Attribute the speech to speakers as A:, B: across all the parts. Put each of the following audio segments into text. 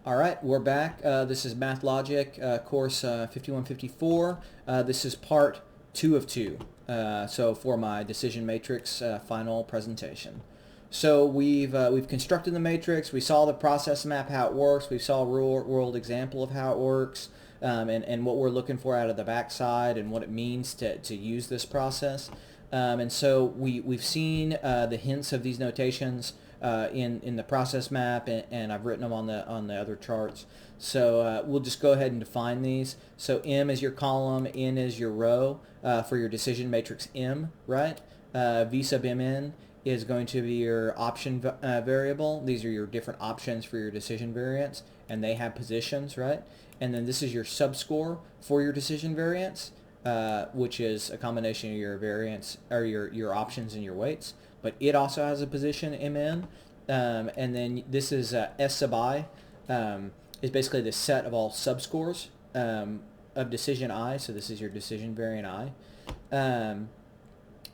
A: All right, we're back. This is Math Logic, course 5154. This is part 2 of 2. So for my decision matrix final presentation. So we've constructed the matrix. We saw the process map, how it works. We saw a real world example of how it works, and what we're looking for out of the backside and what it means to use this process. And so we've seen the hints of these notations in the process map, and I've written them on the other charts. So we'll just go ahead and define these. So M is your column, N is your row for your decision matrix M, right? V sub Mn is going to be your option variable. These are your different options for your decision variance, and they have positions, right? And then this is your subscore for your decision variance, which is a combination of your variance or your options and your weights. But it also has a position Mn, and then this is S sub I, is basically the set of all subscores of decision I. So this is your decision variant I.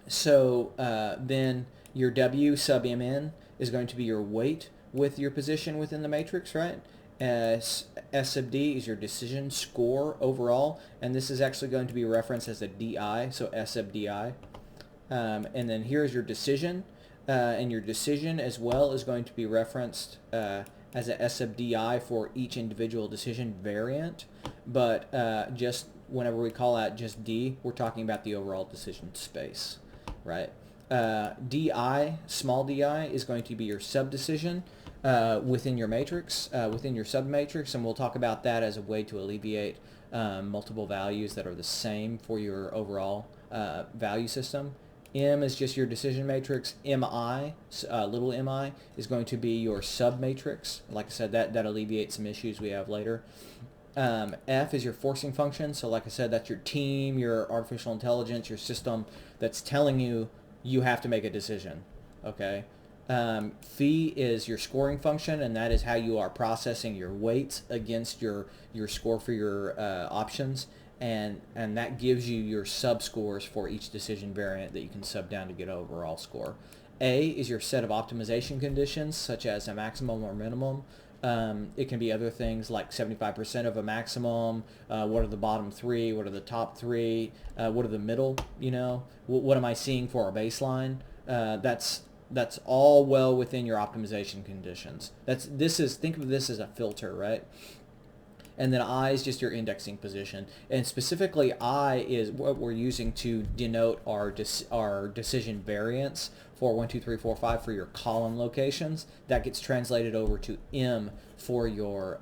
A: Then your W sub Mn is going to be your weight with your position within the matrix, right? S sub D is your decision score overall, and this is actually going to be referenced as a DI, so S sub DI. And then here's your decision, and your decision as well is going to be referenced as a S sub DI for each individual decision variant, but just whenever we call out just D, we're talking about the overall decision space, right? DI, small di, is going to be your subdecision within your matrix, within your submatrix, and we'll talk about that as a way to alleviate multiple values that are the same for your overall value system. M is just your decision matrix. MI, little mi, is going to be your submatrix. Like I said, that alleviates some issues we have later. F is your forcing function. So like I said, that's your team, your artificial intelligence, your system that's telling you have to make a decision, okay? Phi is your scoring function, and that is how you are processing your weights against your score for your options, and that gives you your subscores for each decision variant that you can sub down to get an overall score. A is your set of optimization conditions, such as a maximum or minimum. It can be other things like 75% of a maximum, what are the bottom three, what are the top three, what are the middle, what am I seeing for a baseline? That's all well within your optimization conditions. Think of this as a filter, right? And then I is just your indexing position. And specifically, I is what we're using to denote our decision variance for 1, 2, 3, 4, 5 for your column locations. That gets translated over to M for your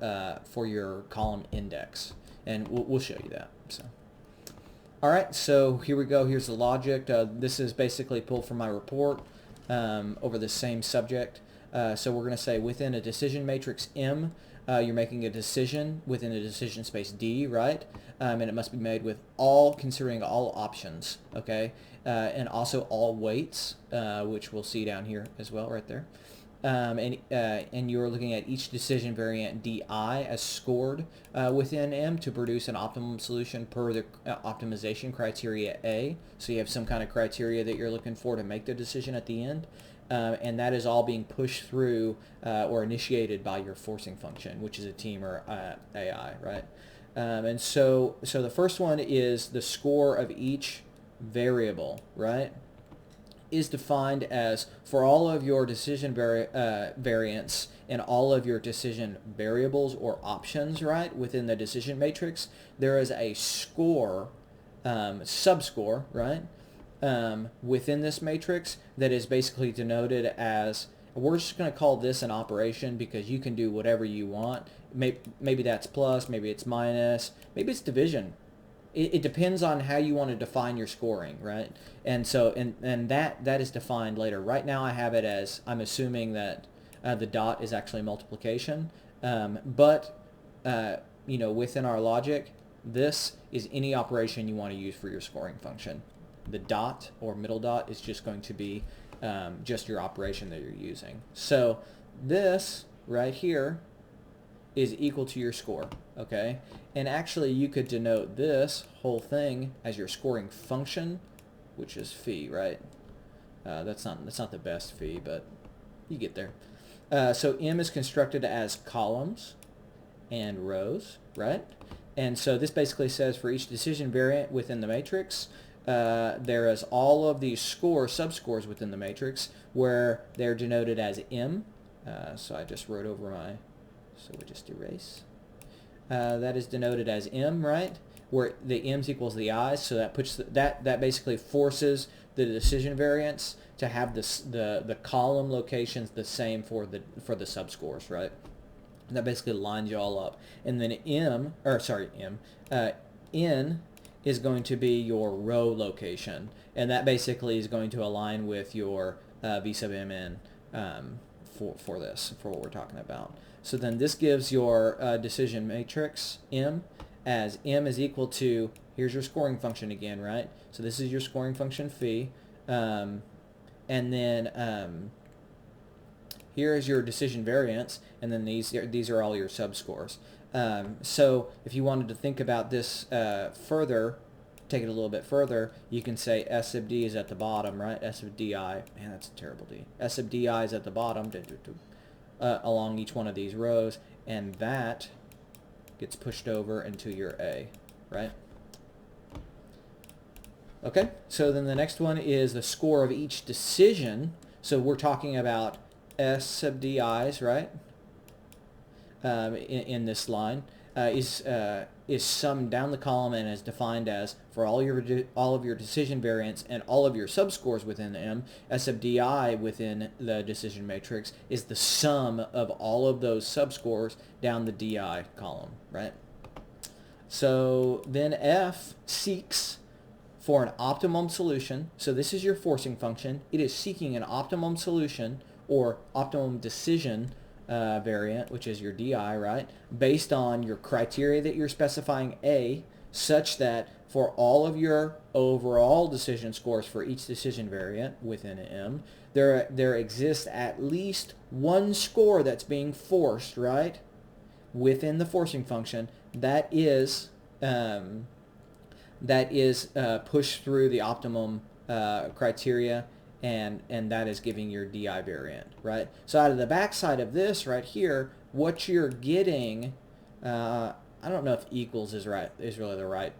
A: column index. And we'll show you that. So, all right, so here we go. Here's the logic. This is basically pulled from my report over the same subject. So we're going to say within a decision matrix M, you're making a decision within a decision space D, right? And it must be made with considering all options, okay? And also all weights, which we'll see down here as well, right there. And you're looking at each decision variant DI as scored within M to produce an optimum solution per the optimization criteria A. So you have some kind of criteria that you're looking for to make the decision at the end. And that is all being pushed through or initiated by your forcing function, which is a team or AI, right? And so the first one is the score of each variable, right, is defined as for all of your decision variants and all of your decision variables or options, right, within the decision matrix, there is a score, subscore, right, within this matrix that is basically denoted as, we're just going to call this an operation because you can do whatever you want. Maybe that's plus, maybe it's minus, maybe it's division. It depends on how you want to define your scoring, right? And so, and that is defined later. Right now I have it as, I'm assuming that the dot is actually multiplication. But within our logic, this is any operation you want to use for your scoring function. The dot or middle dot is just going to be just your operation that you're using. So this right here is equal to your score, okay? And actually you could denote this whole thing as your scoring function, which is phi, right? That's not the best phi, but you get there. So M is constructed as columns, and rows, right? And so this basically says for each decision variant within the matrix, there is all of these subscores within the matrix where they're denoted as M. So I just wrote over so we just erase. That is denoted as M, right? Where the M's equals the I's, so that puts that basically forces the decision variance to have the column locations the same for the subscores, right? And that basically lines you all up. And then N is going to be your row location, and that basically is going to align with your V sub Mn for what we're talking about. So then this gives your decision matrix M as M is equal to, here's your scoring function again, right? So this is your scoring function phi, and then here is your decision variance, and then these are all your subscores. So if you wanted to think about this further, take it a little bit further, you can say S sub D is at the bottom, right? S sub Di, man, that's a terrible D. S sub Di is at the bottom along each one of these rows, and that gets pushed over into your A, right? Okay, so then the next one is the score of each decision. So we're talking about S sub Di's, right? In this line is summed down the column and is defined as for all of your decision variants and all of your subscores within M. S sub Di within the decision matrix is the sum of all of those subscores down the Di column, right? So then F seeks for an optimum solution. So this is your forcing function. It is seeking an optimum solution or optimum decision variant, which is your Di, right, based on your criteria that you're specifying A, such that for all of your overall decision scores for each decision variant within M, there exists at least one score that's being forced, right, within the forcing function that is pushed through the optimum criteria, and that is giving your Di variant, right? So out of the backside of this right here, what you're getting, I don't know if equals is really the right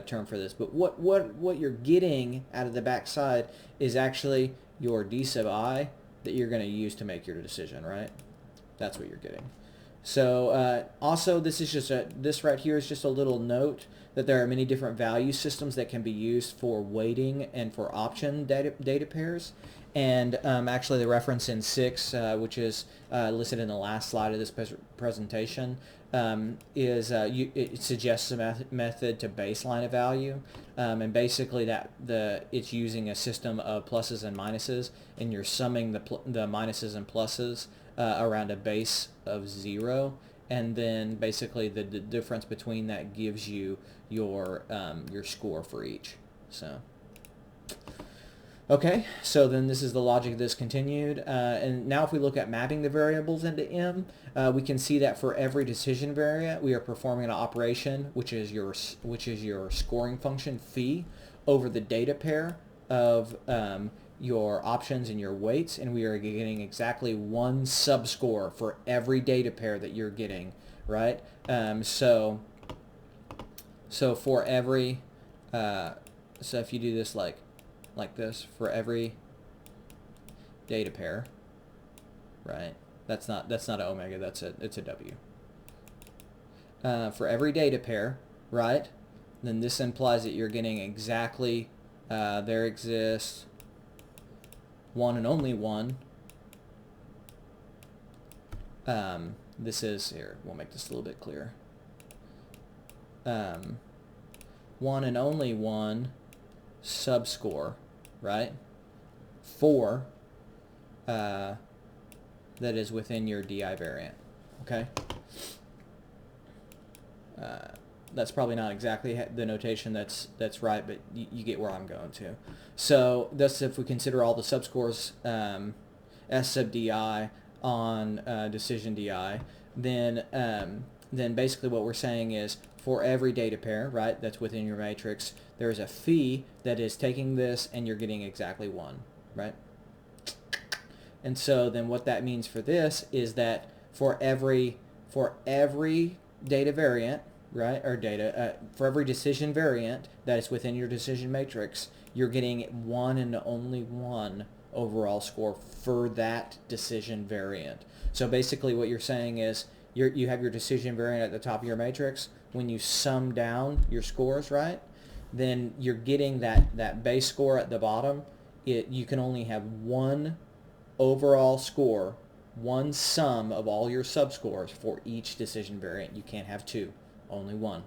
A: term for this, but what you're getting out of the backside is actually your D sub I that you're going to use to make your decision, right? That's what you're getting. So also this right here is just a little note that there are many different value systems that can be used for weighting and for option data pairs. And actually the reference in 6, which is listed in the last slide of this presentation, it suggests a method to baseline a value. And basically it's using a system of pluses and minuses, and you're summing the minuses and pluses around a base of 0, and then basically the difference between that gives you your score for each. So okay, so then this is the logic of this continued, and now if we look at mapping the variables into M, we can see that for every decision variant we are performing an operation which is your scoring function phi over the data pair of your options and your weights, and we are getting exactly one subscore for every data pair that you're getting, right? So for every so if you do this like this for every data pair, right? That's not an omega, it's a W. For every data pair, right? Then this implies that you're getting exactly there exists one and only one. This is here. We'll make this a little bit clearer. One and only one subscore, right? For that is within your Di variant. Okay. That's probably not exactly the notation that's right, but you get where I'm going to. So thus, if we consider all the subscores S sub Di on decision Di, then basically what we're saying is for every data pair, right, that's within your matrix, there is a phi that is taking this, and you're getting exactly one, right? And so then what that means for this is that for every data variant, right, or data, for every decision variant that is within your decision matrix, you're getting one and only one overall score for that decision variant. So basically what you're saying is you have your decision variant at the top of your matrix. When you sum down your scores, right, then you're getting that base score at the bottom. You can only have one overall score, one sum of all your subscores for each decision variant. You can't have two, only one.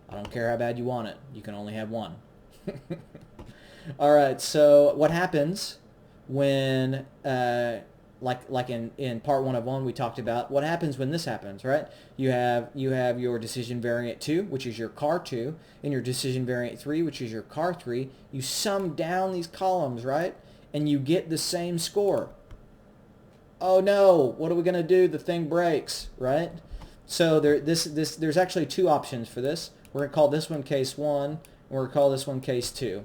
A: I don't care how bad you want it. You can only have one. All right, so what happens when, like in part 1 of 1 we talked about, what happens when this happens, right? You have your decision variant 2, which is your car 2, and your decision variant 3, which is your car 3. You sum down these columns, right? And you get the same score. Oh no, what are we going to do? The thing breaks, right? So there's actually two options for this. We're going to call this one case 1, and we're going to call this one case 2.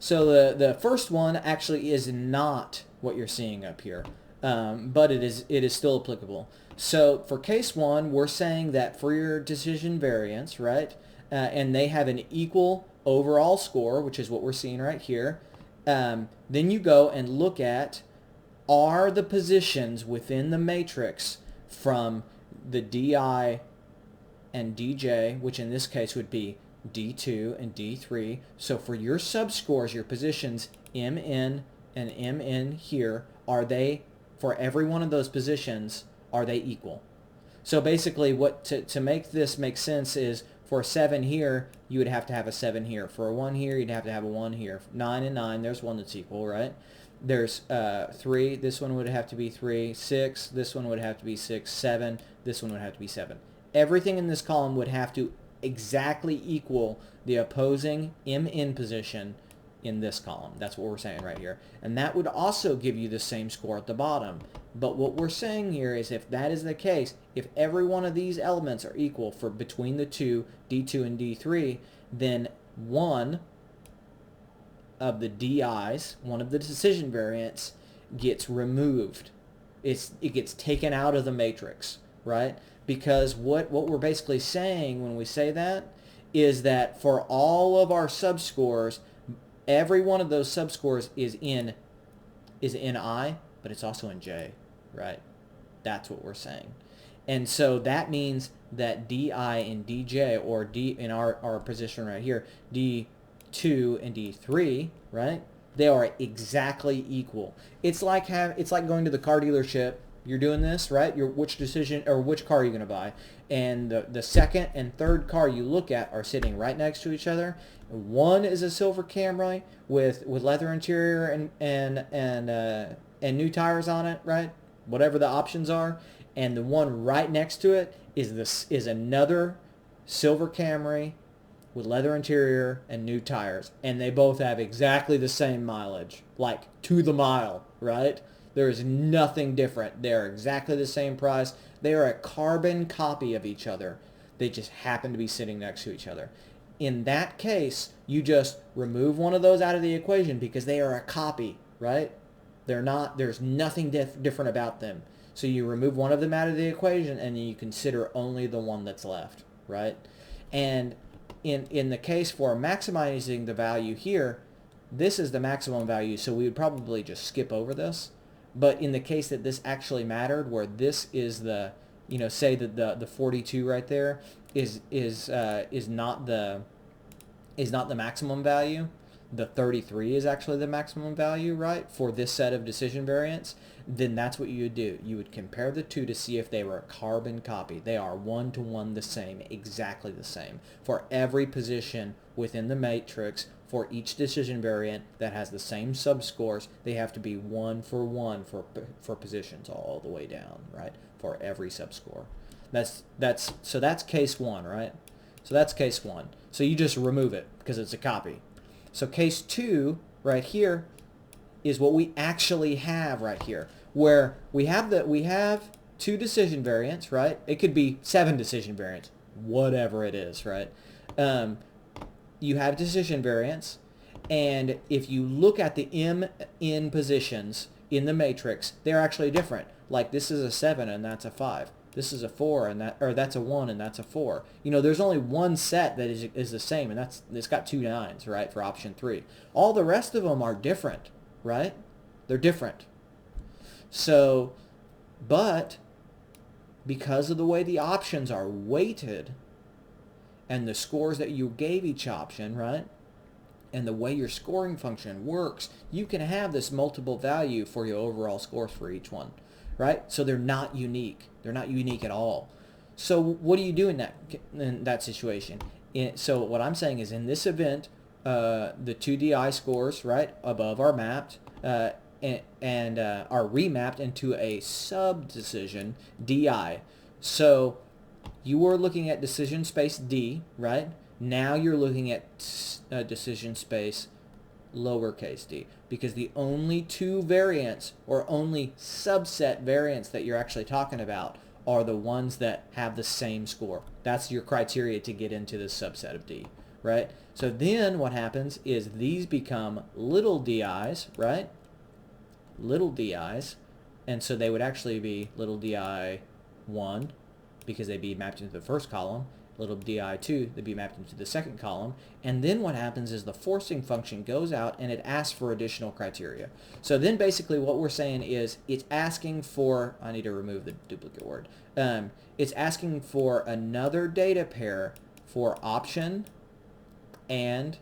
A: So the first one actually is not what you're seeing up here, but it is still applicable. So for case 1, we're saying that for your decision variance, right, and they have an equal overall score, which is what we're seeing right here, then you go and look at, are the positions within the matrix from the DI and DJ, which in this case would be D2 and D3. So for your subscores, your positions MN and MN here, are they, for every one of those positions, are they equal? So basically what to make this make sense is, for a 7 here, you would have to have a 7 here. For a 1 here, you'd have to have a 1 here. 9 and 9, there's one that's equal, right? There's 3, this one would have to be 3. 6, this one would have to be 6. 7, this one would have to be 7. Everything in this column would have to exactly equal the opposing MN position in this column. That's what we're saying right here. And that would also give you the same score at the bottom. But what we're saying here is, if that is the case, if every one of these elements are equal for between the two, D2 and D3, then one of the DIs, one of the decision variants, gets removed. It gets taken out of the matrix, right? Because what we're basically saying when we say that is that for all of our subscores, every one of those subscores is in I, but it's also in J, right? That's what we're saying. And so that means that DI and DJ, or D in our position right here, D2 and D3, right? They are exactly equal. It's like going to the car dealership. You're doing this, right? Which decision or which car are you going to buy? And the second and third car you look at are sitting right next to each other. One is a silver Camry with leather interior and new tires on it, right? Whatever the options are. And the one right next to it is another silver Camry with leather interior and new tires, and they both have exactly the same mileage, like to the mile, right? There is nothing different. They're exactly the same price. They are a carbon copy of each other. They just happen to be sitting next to each other. In that case, you just remove one of those out of the equation because they are a copy, right? They're not. There's nothing different about them. So you remove one of them out of the equation, and you consider only the one that's left, right? And in the case for maximizing the value here, this is the maximum value, so we would probably just skip over this. But in the case that this actually mattered, where this is the, say that the 42 right there is not the maximum value, the 33 is actually the maximum value, right, for this set of decision variants, then that's what you would do. You would compare the two to see if they were a carbon copy. They are one-to-one the same, exactly the same. For every position within the matrix, for each decision variant that has the same subscores, they have to be one for positions all the way down, right, for every subscore. So that's case 1, right? So that's case 1. So you just remove it because it's a copy. So case 2 right here is what we actually have right here, where we have 2 decision variants, right? It could be 7 decision variants, whatever it is, right? You have decision variants, and if you look at the MN positions in the matrix, they're actually different. Like this is a 7 and that's a 5. this is a 4, and that's a 1, and that's a 4. You know, there's only one set that is the same, and it's got 2 9s, right, for option 3. All the rest of them are different, right? They're different. So, but because of the way the options are weighted and the scores that you gave each option, right, and the way your scoring function works, you can have this multiple value for your overall scores for each one, right? So they're not unique. They're not unique at all. So what do you do in that situation? So what I'm saying is, in this event, the 2 DI scores, right, above are mapped and are remapped into a sub-decision DI. So you were looking at decision space D, right? Now you're looking at decision space lowercase d, because the only 2 variants or only subset variants that you're actually talking about are the ones that have the same score. That's your criteria to get into this subset of D, right? So then what happens is these become little di's, right? Little di's, and so they would actually be little di 1 because they'd be mapped into the first column, little di2, they'd be mapped into the second column, and then what happens is the forcing function goes out and it asks for additional criteria. So then basically what we're saying is it's asking for, I need to remove the duplicate word, it's asking for another data pair for option and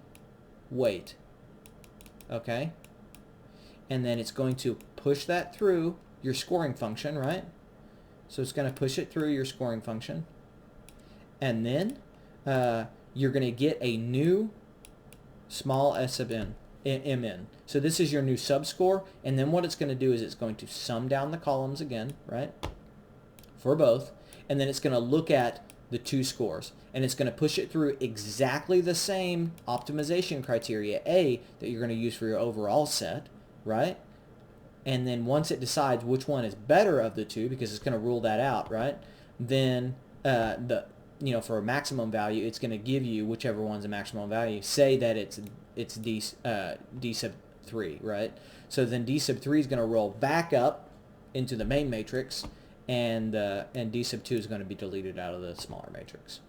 A: weight, okay? And then it's going to push that through your scoring function, right? So it's going to push it through your scoring function. And then you're going to get a new small s sub n, mn. So this is your new subscore. And then what it's going to do is it's going to sum down the columns again, right, for both. And then it's going to look at the 2 scores. And it's going to push it through exactly the same optimization criteria, A, that you're going to use for your overall set, right? And then once it decides which one is better of the 2, because it's going to rule that out, right, then for a maximum value, it's going to give you whichever one's a maximum value. Say that it's D sub 3, right? So then D sub 3 is going to roll back up into the main matrix, and D sub 2 is going to be deleted out of the smaller matrix.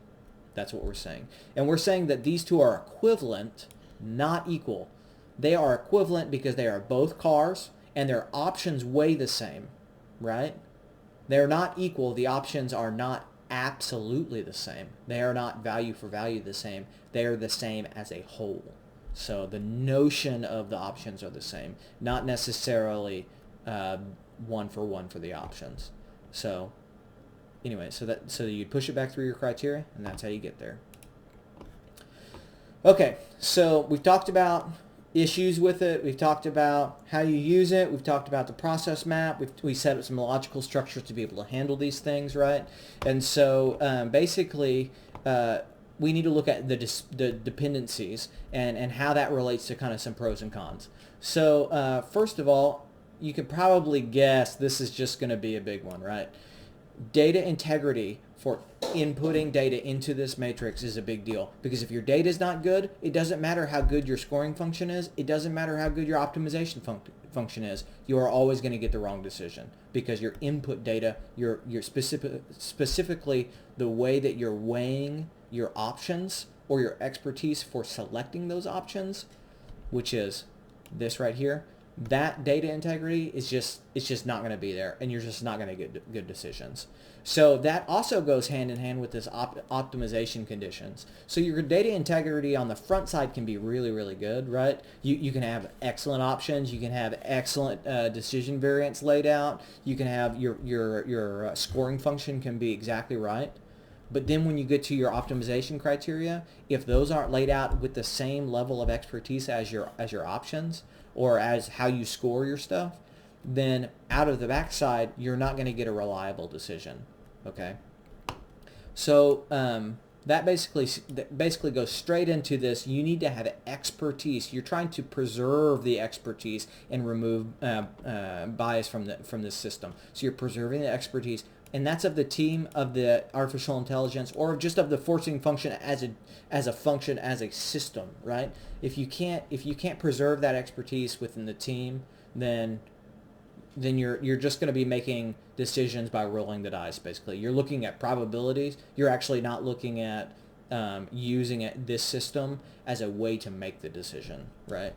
A: That's what we're saying. And we're saying that these 2 are equivalent, not equal. They are equivalent because they are both cars, and their options weigh the same, right? They're not equal. The options are not absolutely the same. They are not value for value the same. They are the same as a whole. So the notion of the options are the same, not necessarily 1 for 1 for the options. So anyway, so you push it back through your criteria, and that's how you get there. Okay, so we've talked about issues with it. We've talked about how you use it. We've talked about the process map. We set up some logical structures to be able to handle these things, right? And so basically, we need to look at the dependencies and how that relates to kind of some pros and cons. So first of all, you can probably guess this is just going to be a big one, right? Data integrity for inputting data into this matrix is a big deal, because if your data is not good, it doesn't matter how good your scoring function is. It doesn't matter how good your optimization function is. You are always going to get the wrong decision, because your input data, your specifically the way that you're weighing your options or your expertise for selecting those options, which is this right here, that data integrity is just not going to be there, and you're just not going to get good decisions. So that also goes hand in hand with this optimization conditions. So your data integrity on the front side can be really, really good, right? You can have excellent options. You can have excellent decision variants laid out. You can have your scoring function can be exactly right. But then when you get to your optimization criteria, if those aren't laid out with the same level of expertise as your options, or as how you score your stuff, then out of the backside, you're not going to get a reliable decision, okay? So that basically goes straight into this. You need to have expertise. You're trying to preserve the expertise and remove bias from this system. So you're preserving the expertise, and that's of the team, of the artificial intelligence, or just of the forcing function as a function, as a system, right? If you can't preserve that expertise within the team, then you're just going to be making decisions by rolling the dice, basically. You're looking at probabilities. You're actually not looking at using this system as a way to make the decision, right?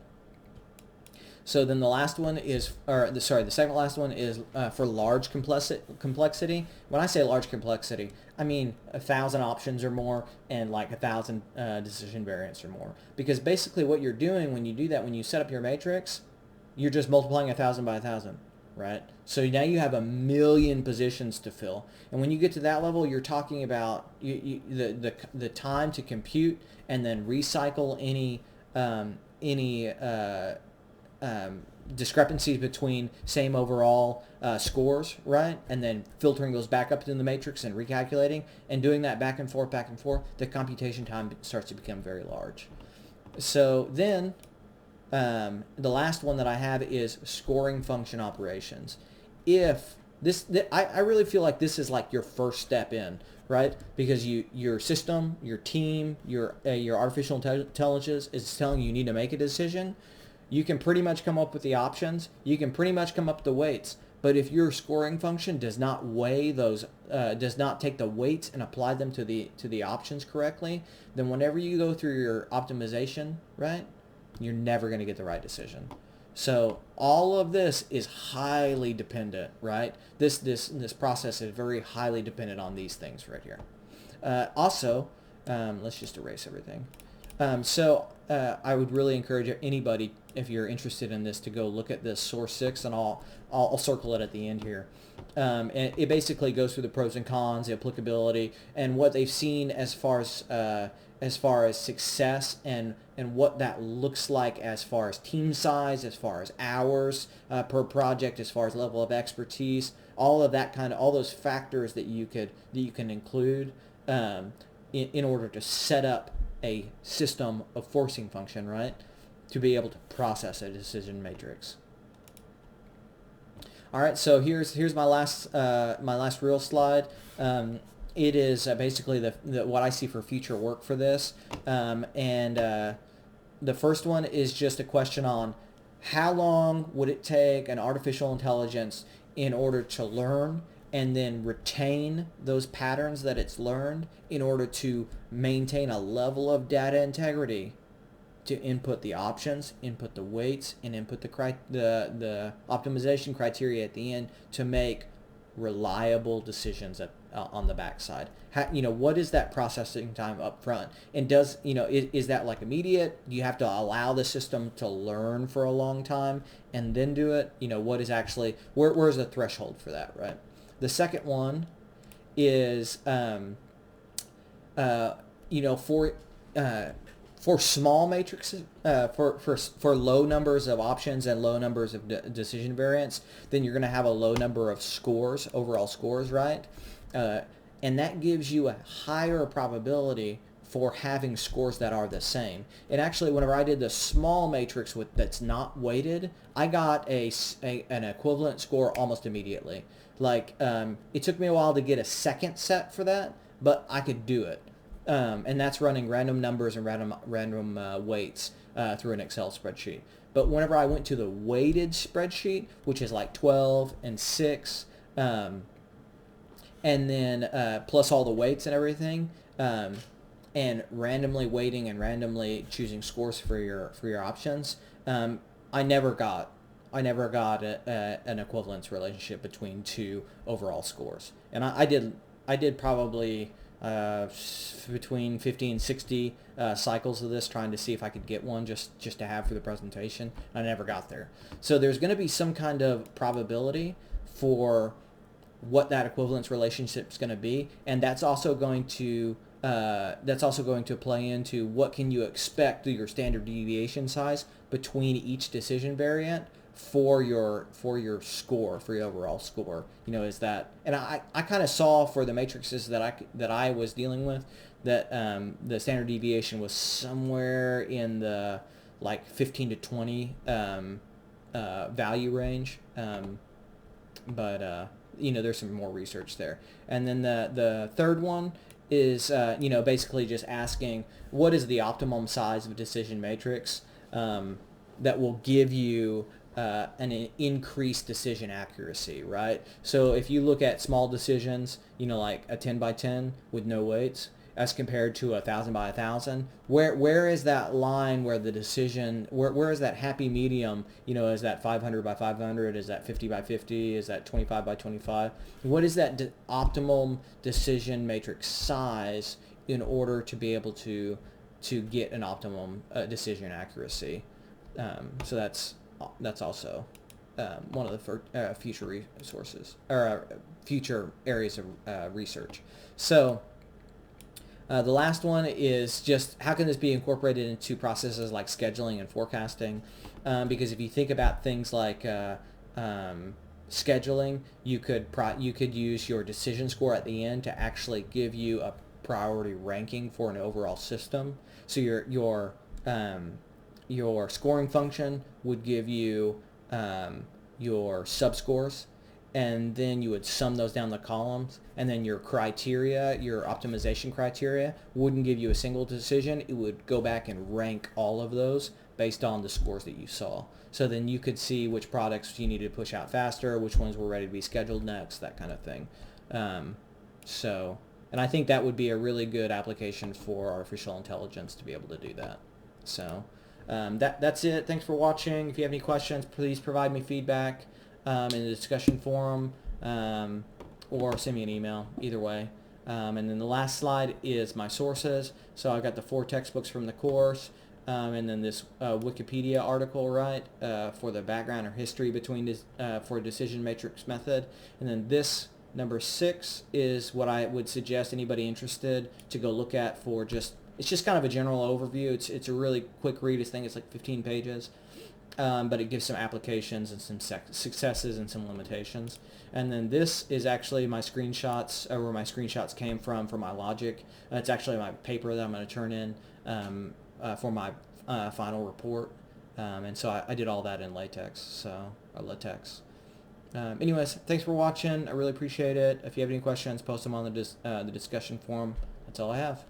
A: So then the last one is, the second last one is for large complexity. When I say large complexity, I mean 1,000 options or more and like 1,000 decision variants or more. Because basically what you're doing when you do that, when you set up your matrix, you're just multiplying 1,000 by 1,000, right? So now you have 1,000,000 positions to fill. And when you get to that level, you're talking about the time to compute and then recycle any discrepancies between same overall scores, right? And then filtering those back up into the matrix and recalculating and doing that back and forth, the computation time starts to become very large. So then the last one that I have is scoring function operations. If I really feel like this is like your first step in, right? Because your system, your team, your artificial intelligence is telling you need to make a decision. You can pretty much come up with the options. You can pretty much come up with the weights. But if your scoring function does not weigh those, does not take the weights and apply them to the options correctly, then whenever you go through your optimization, right, you're never going to get the right decision. So all of this is highly dependent, right? This process is very highly dependent on these things right here. Also, let's just erase everything. I would really encourage anybody, if you're interested in this, to go look at this source 6, and I'll circle it at the end here. And it basically goes through the pros and cons, the applicability, and what they've seen as far as success and what that looks like as far as team size, as far as hours per project, as far as level of expertise, all of that all those factors that you can include in order to set up a system of forcing function, right, to be able to process a decision matrix. All right, so here's my last real slide. It is basically the what I see for future work for this, and the first one is just a question on how long would it take an artificial intelligence in order to learn and then retain those patterns that it's learned in order to maintain a level of data integrity to input the options, input the weights, and input the optimization criteria at the end to make reliable decisions on the backside. What is that processing time up front? And is that like immediate? Do you have to allow the system to learn for a long time and then do it? What is actually, where's the threshold for that, right? The second one is, for small matrices, for low numbers of options and low numbers of decision variants, then you're going to have a low number of scores, overall scores, right? And that gives you a higher probability for having scores that are the same. And actually, whenever I did the small matrix that's not weighted, I got an equivalent score almost immediately. Like, it took me a while to get a second set for that, but I could do it. And that's running random numbers and random weights through an Excel spreadsheet. But whenever I went to the weighted spreadsheet, which is like 12 and 6, and then plus all the weights and everything, and randomly weighting and randomly choosing scores for your options, I never got an equivalence relationship between two overall scores. And I did probably between 50 and 60 cycles of this, trying to see if I could get one just to have for the presentation. I never got there. So there's going to be some kind of probability for what that equivalence relationship is going to be, and that's also going to play into what can you expect through your standard deviation size between each decision variant for your score, for your overall score. Is that, and I kind of saw for the matrices that I was dealing with that the standard deviation was somewhere in the like 15 to 20 value range, but there's some more research there. And then the third one is basically just asking what is the optimum size of a decision matrix that will give you an increased decision accuracy, right? So if you look at small decisions, like a 10 by 10 with no weights, as compared to 1,000 by 1,000, where is that line where the decision, where is that happy medium? Is that 500 by 500? Is that 50 by 50? Is that 25 by 25? What is that optimal decision matrix size in order to be able to get an optimum decision accuracy? So that's also one of the future resources, or future areas of research. So the last one is just how can this be incorporated into processes like scheduling and forecasting? Because if you think about things like scheduling, you could use your decision score at the end to actually give you a priority ranking for an overall system. So your scoring function would give you your subscores, and then you would sum those down the columns, and then your criteria, your optimization criteria, wouldn't give you a single decision. It would go back and rank all of those based on the scores that you saw. So then you could see which products you needed to push out faster, which ones were ready to be scheduled next, that kind of thing. And I think that would be a really good application for artificial intelligence to be able to do that. So that's it. Thanks for watching. If you have any questions, please provide me feedback in the discussion forum, or send me an email, either way. And then the last slide is my sources. So I got the 4 textbooks from the course, and then this Wikipedia article, right, for the background or history between for decision matrix method. And then this number 6 is what I would suggest anybody interested to go look at for it's just kind of a general overview. It's a really quick read. I think it's like 15 pages. But it gives some applications and some successes and some limitations. And then this is actually my screenshots, where my screenshots came from for my logic. It's actually my paper that I'm going to turn in for my final report. And so I did all that in LaTeX. Anyways, thanks for watching. I really appreciate it. If you have any questions, post them on the discussion forum. That's all I have.